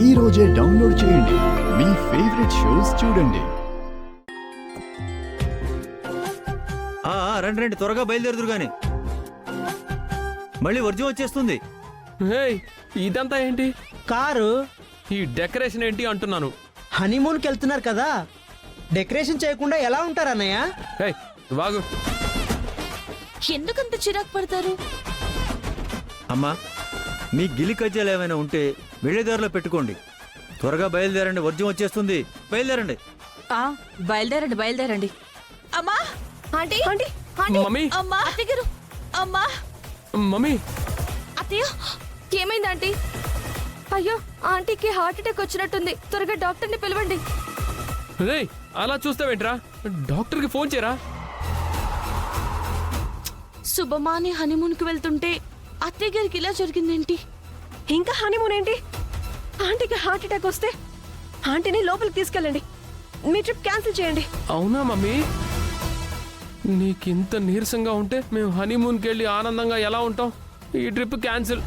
ఈ రోజే డౌన్లోడ్ చేయండి. మీ ఫేవరెట్ షోస్ చూడండి. రండి రండి, త్వరగా బయలుదేరుదురు గాని మళ్ళీ వర్జం వచ్చేస్తుంది. ఇదంతా ఏంటి? కారు ఈ డెకరేషన్ ఏంటి అంటున్నాను. హనీమూన్కి వెళ్తున్నారు కదా, డెకరేషన్ చేయకుండా ఎలా ఉంటారన్నయ్య? వాగు. ఎందుకంత చిరాకు పడతారు? అమ్మా, మీ గిలి కజ్జాలు ఏమైనా ఉంటే వెళ్ళేదారిలో పెట్టుకోండి. త్వరగా బయలుదేరండి, వర్జం వచ్చేస్తుంది. బయలుదేరండి. బయలుదేరండి బయలుదేరండి. అమ్మా, ఆంటీ ఆంటీ మమ్మీ. అమ్మా, అత్తయ్య గారు. అమ్మా, మమ్మీ. అత్తయ్య ఏమైంది ఆంటీ? అయ్యో, ఆంటీకి హార్ట్ అటాక్ వచ్చినట్టుంది. త్వరగా డాక్టర్ని పిలవండి. రేయ్, అలా చూస్తావేంట్రా? డాక్టర్కి ఫోన్ చేయరా. శుభమాని హనీమూన్కి వెళ్తుంటే అత్తయ్య గారికి ఇలా జరిగిందేంటి? ఇంకా హనీమూన్ ఏంటి? ఆంటీకి హార్ట్ అటాక్ వస్తే ఆంటీని లోపలికి తీసుకెళ్ళండి. మీ ట్రిప్ క్యాన్సిల్ చేయండి. అవునా మమ్మీ? నీకింత నీరసంగా ఉంటే మేము హనీమూన్కి వెళ్ళి ఆనందంగా ఎలా ఉంటాం? ఈ ట్రిప్ క్యాన్సిల్.